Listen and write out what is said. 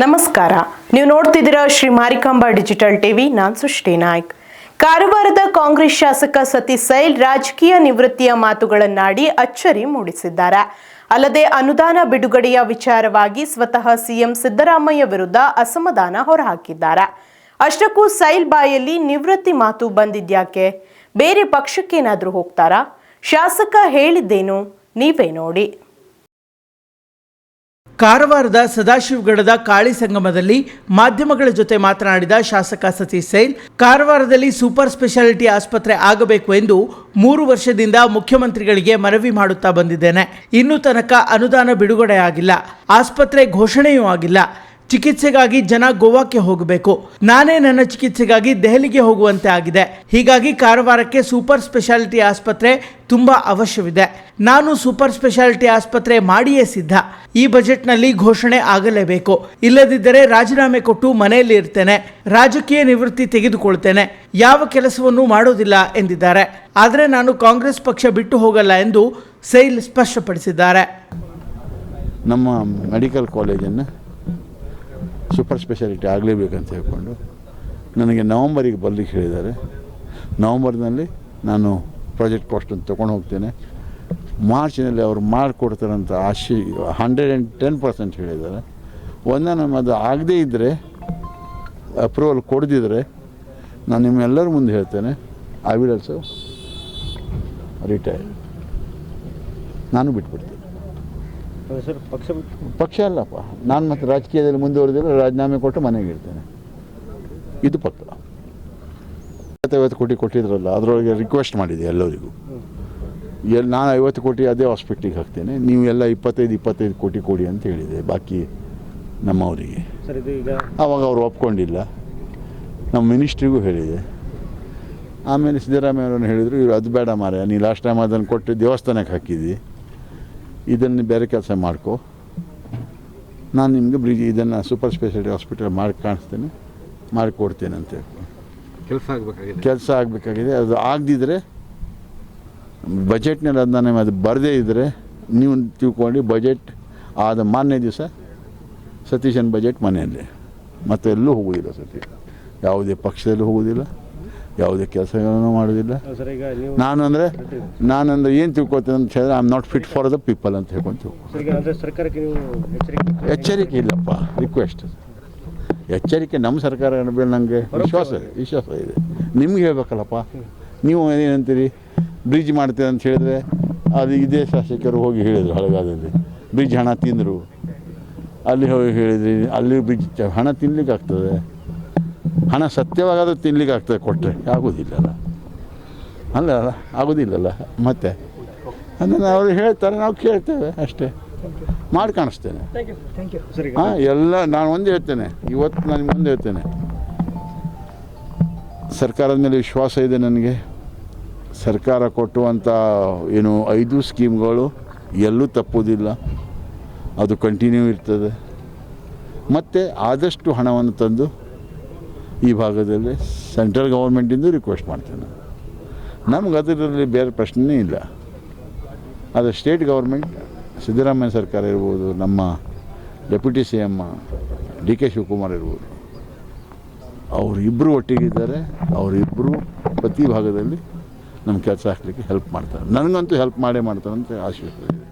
ನಮಸ್ಕಾರ. ನೀವು ನೋಡ್ತಿದ್ದೀರಾ ಶ್ರೀ ಮಾರಿಕಾಂಬಾ ಡಿಜಿಟಲ್ ಟಿವಿ. ನಾನು ಸೃಷ್ಟಿ ನಾಯ್ಕ್. ಕಾರವಾರದ ಕಾಂಗ್ರೆಸ್ ಶಾಸಕ ಸತೀಶ್ ಸೈಲ್ ರಾಜಕೀಯ ನಿವೃತ್ತಿಯ ಮಾತುಗಳನ್ನಾಡಿ ಅಚ್ಚರಿ ಮೂಡಿಸಿದ್ದಾರೆ. ಅಲ್ಲದೆ ಅನುದಾನ ಬಿಡುಗಡೆಯ ವಿಚಾರವಾಗಿ ಸ್ವತಃ ಸಿಎಂ ಸಿದ್ದರಾಮಯ್ಯ ವಿರುದ್ಧ ಅಸಮಾಧಾನ ಹೊರಹಾಕಿದ್ದಾರೆ. ಅಷ್ಟಕ್ಕೂ ಸೈಲ್ ಬಾಯಲ್ಲಿ ನಿವೃತ್ತಿ ಮಾತು ಬಂದಿದ್ಯಾಕೆ? ಬೇರೆ ಪಕ್ಷಕ್ಕೇನಾದರೂ ಹೋಗ್ತಾರಾ? ಶಾಸಕ ಹೇಳಿದ್ದೇನು? ನೀವೇ ನೋಡಿ. ಕಾರವಾರದ ಸದಾಶಿವಗಢದ ಕಾಳಿ ಸಂಗಮದಲ್ಲಿ ಮಾಧ್ಯಮಗಳ ಜೊತೆ ಮಾತನಾಡಿದ ಶಾಸಕ ಸತೀಶ್ ಸೈಲ್, ಕಾರವಾರದಲ್ಲಿ ಸೂಪರ್ ಸ್ಪೆಷಾಲಿಟಿ ಆಸ್ಪತ್ರೆ ಆಗಬೇಕು ಎಂದು 3 ವರ್ಷದಿಂದ ಮುಖ್ಯಮಂತ್ರಿಗಳಿಗೆ ಮನವಿ ಮಾಡುತ್ತಾ ಬಂದಿದ್ದೇನೆ. ಇನ್ನೂ ತನಕ ಅನುದಾನ ಬಿಡುಗಡೆ ಆಗಿಲ್ಲ, ಆಸ್ಪತ್ರೆ ಘೋಷಣೆಯೂ ಆಗಿಲ್ಲ. ಚಿಕಿತ್ಸೆಗಾಗಿ ಜನ ಗೋವಾಕ್ಕೆ ಹೋಗಬೇಕು, ನಾನೇ ನನ್ನ ಚಿಕಿತ್ಸೆಗಾಗಿ ದೆಹಲಿಗೆ ಹೋಗುವಂತೆ ಆಗಿದೆ. ಹೀಗಾಗಿ ಕಾರವಾರಕ್ಕೆ ಸೂಪರ್ ಸ್ಪೆಷಾಲಿಟಿ ಆಸ್ಪತ್ರೆ ತುಂಬಾ ಅವಶ್ಯವಿದೆ. ನಾನು ಸೂಪರ್ ಸ್ಪೆಷಾಲಿಟಿ ಆಸ್ಪತ್ರೆ ಮಾಡಿಯೇ ಸಿದ್ಧ. ಈ ಬಜೆಟ್ನಲ್ಲಿ ಘೋಷಣೆ ಆಗಲೇಬೇಕು, ಇಲ್ಲದಿದ್ದರೆ ರಾಜೀನಾಮೆ ಕೊಟ್ಟು ಮನೆಯಲ್ಲಿ ಇರ್ತೇನೆ, ರಾಜಕೀಯ ನಿವೃತ್ತಿ ತೆಗೆದುಕೊಳ್ತೇನೆ, ಯಾವ ಕೆಲಸವನ್ನೂ ಮಾಡೋದಿಲ್ಲ ಎಂದಿದ್ದಾರೆ. ಆದರೆ ನಾನು ಕಾಂಗ್ರೆಸ್ ಪಕ್ಷ ಬಿಟ್ಟು ಹೋಗಲ್ಲ ಎಂದು ಸೈಲ್ ಸ್ಪಷ್ಟಪಡಿಸಿದ್ದಾರೆ. ನಮ್ಮ ಮೆಡಿಕಲ್ ಕಾಲೇಜನ್ನು ಸೂಪರ್ ಸ್ಪೆಷಾಲಿಟಿ ಆಗಲೇಬೇಕಂತ ಹೇಳ್ಕೊಂಡು ನನಗೆ ನವಂಬರಿಗೆ ಬರಲಿಕ್ಕೆ ಹೇಳಿದ್ದಾರೆ. ನವಂಬರ್ನಲ್ಲಿ ನಾನು ಪ್ರಾಜೆಕ್ಟ್ ಕಾಸ್ಟನ್ನು ತೊಗೊಂಡು ಹೋಗ್ತೇನೆ. ಮಾರ್ಚ್ನಲ್ಲಿ ಅವರು ಮಾಡಿಕೊಡ್ತಾರಂತ 110% ಹೇಳಿದ್ದಾರೆ. ನಮ್ಮ ಅದು ಆಗದೇ ಇದ್ದರೆ, ಅಪ್ರೂವಲ್ ಕೊಡದಿದ್ದರೆ ನಾನು ನಿಮ್ಮೆಲ್ಲರ ಮುಂದೆ ಹೇಳ್ತೇನೆ, ಐ ವಿಲ್ ಆಲ್ಸೋ ರಿಟೈರ್. ನಾನು ಬಿಟ್ಬಿಡ್ತೇನೆ. ಸರ್, ಪಕ್ಷ ಅಲ್ಲಪ್ಪ, ನಾನು ಮತ್ತು ರಾಜಕೀಯದಲ್ಲಿ ಮುಂದುವರೆದಿಲ್ಲ, ರಾಜೀನಾಮೆ ಕೊಟ್ಟು ಮನೆಗೆ ಇರ್ತೇನೆ. ಇದು ಪಕ್ಕ. 50 ಕೋಟಿ ಕೊಟ್ಟಿದ್ರಲ್ಲ, ಅದರೊಳಗೆ ರಿಕ್ವೆಸ್ಟ್ ಮಾಡಿದೆ ಎಲ್ಲರಿಗೂ. ನಾನು 50 ಕೋಟಿ ಅದೇ ಹಾಸ್ಪಿಟ್ಲಿಗೆ ಹಾಕ್ತೇನೆ, ನೀವು ಎಲ್ಲ 25 ಕೋಟಿ ಕೊಡಿ ಅಂತ ಹೇಳಿದೆ ಬಾಕಿ ನಮ್ಮವರಿಗೆ. ಆವಾಗ ಅವರು ಒಪ್ಕೊಂಡಿಲ್ಲ. ನಮ್ಮ ಮಿನಿಸ್ಟ್ರಿಗೂ ಹೇಳಿದೆ. ಆಮೇಲೆ ಸಿದ್ದರಾಮಯ್ಯವ್ರನ್ನ ಹೇಳಿದರು, ಇವರು ಅದು ಬೇಡ ಮಾರೆ, ನೀ ಲಾಸ್ಟ್ ಟೈಮ್ ಅದನ್ನು ಕೊಟ್ಟು ದೇವಸ್ಥಾನಕ್ಕೆ ಹಾಕಿದ್ದಿ, ಇದನ್ನು ಬೇರೆ ಕೆಲಸ ಮಾಡ್ಕೊ, ನಾನು ನಿಮಗೆ ಇದನ್ನು ಸೂಪರ್ ಸ್ಪೆಷಾಲಿಟಿ ಹಾಸ್ಪಿಟಲ್ ಮಾಡಿ ಕಾಣಿಸ್ತೇನೆ, ಮಾಡಿಕೊಡ್ತೇನೆ ಅಂತ ಹೇಳ್ಕೊಂಡು ಕೆಲಸ ಆಗಬೇಕಾಗಿದೆ. ಅದು ಆಗದಿದ್ದರೆ ಬಜೆಟ್ನಲ್ಲಿ ಅದನ್ನ ಅದು ಬರದೇ ಇದ್ದರೆ ನೀವು ತಿಳ್ಕೊಂಡು ಬಜೆಟ್ ಆದ ಮಾರನೇ ದಿವಸ ಸತೀಶನ ಬಜೆಟ್ ಮನೆಯಲ್ಲೇ, ಮತ್ತೆ ಎಲ್ಲೂ ಹೋಗೋದಿಲ್ಲ. ಸತೀಶ್ ಯಾವುದೇ ಪಕ್ಷದಲ್ಲೂ ಹೋಗೋದಿಲ್ಲ, ಯಾವುದೇ ಕೆಲಸಗಳನ್ನು ಮಾಡೋದಿಲ್ಲ. ನಾನಂದರೆ ಏನು ತಿಳ್ಕೊತೇನೆ ಅಂತ ಹೇಳಿದ್ರೆ, I am not fit for the people ಅಂತ ಹೇಳ್ಕೊಂಡು ಎಚ್ಚರಿಕೆ ಇಲ್ಲಪ್ಪ, ರಿಕ್ವೆಸ್ಟ್ ಎಚ್ಚರಿಕೆ. ನಮ್ಮ ಸರ್ಕಾರ ಮೇಲೆ ನನಗೆ ವಿಶ್ವಾಸ ಇದೆ. ನಿಮ್ಗೆ ಹೇಳ್ಬೇಕಲ್ಲಪ್ಪ, ನೀವು ಏನಂತೀರಿ ಬ್ರಿಡ್ಜ್ ಮಾಡ್ತೀರಿ ಅಂತ ಹೇಳಿದ್ರೆ, ಅದು ಇದೇ ಶಾಸಕರು ಹೋಗಿ ಹೇಳಿದರು ಹಳಗಾದಲ್ಲಿ ಬ್ರಿಡ್ಜ್ ಹಣ ತಿಂದರು. ಅಲ್ಲಿ ಹೋಗಿ ಹೇಳಿದ್ರಿ, ಅಲ್ಲಿ ಬ್ರಿಡ್ಜ್ ಹಣ ತಿನ್ಲಿಕ್ಕೆ ಆಗ್ತದೆ, ಹಣ ಸತ್ಯವಾಗಾದರೂ ತಿನ್ಲಿಕ್ಕೆ ಆಗ್ತದೆ, ಕೊಟ್ಟರೆ ಆಗೋದಿಲ್ಲಲ್ಲ, ಅಲ್ಲ ಆಗೋದಿಲ್ಲಲ್ಲ. ಮತ್ತೆ ಅದನ್ನು ಅವರು ಹೇಳ್ತಾರೆ, ನಾವು ಕೇಳ್ತೇವೆ ಅಷ್ಟೇ, ಮಾಡಿ ಕಾಣಿಸ್ತೇನೆ. ಹಾಂ, ಎಲ್ಲ ನಾನು ಒಂದೇ ಹೇಳ್ತೇನೆ, ಇವತ್ತು ನಾನು ಮುಂದೆ ಹೇಳ್ತೇನೆ, ಸರ್ಕಾರದ ಮೇಲೆ ವಿಶ್ವಾಸ ಇದೆ ನನಗೆ. ಸರ್ಕಾರ ಕೊಟ್ಟುವಂಥ 5 ಸ್ಕೀಮ್ಗಳು ಎಲ್ಲೂ ತಪ್ಪೋದಿಲ್ಲ, ಅದು ಕಂಟಿನ್ಯೂ ಇರ್ತದೆ. ಮತ್ತು ಆದಷ್ಟು ಹಣವನ್ನು ತಂದು ಈ ಭಾಗದಲ್ಲಿ ಸೆಂಟ್ರಲ್ ಗೌರ್ಮೆಂಟಿಂದ ರಿಕ್ವೆಸ್ಟ್ ಮಾಡ್ತೇನೆ. ನಮ್ಗೆ ಅದರಲ್ಲಿ ಬೇರೆ ಪ್ರಶ್ನೆಯೇ ಇಲ್ಲ. ಅದು ಸ್ಟೇಟ್ ಗೌರ್ಮೆಂಟ್, ಸಿದ್ದರಾಮಯ್ಯ ಸರ್ಕಾರ ಇರ್ಬೋದು, ನಮ್ಮ ಡೆಪ್ಯೂಟಿ CM DK ಶಿವಕುಮಾರ್ ಇರ್ಬೋದು, ಅವರಿಬ್ಬರು ಒಟ್ಟಿಗಿದ್ದಾರೆ. ಅವರಿಬ್ಬರು ಪ್ರತಿ ಭಾಗದಲ್ಲಿ ನಮ್ಮ ಕೆಲಸ ಹಾಕಲಿಕ್ಕೆ ಹೆಲ್ಪ್ ಮಾಡ್ತಾರೆ. ನನಗಂತೂ ಹೆಲ್ಪ್ ಮಾಡೇ ಮಾಡ್ತಾರೆ ಅಂತ ಆಶೀರ್ವಾದ ಇದೆ.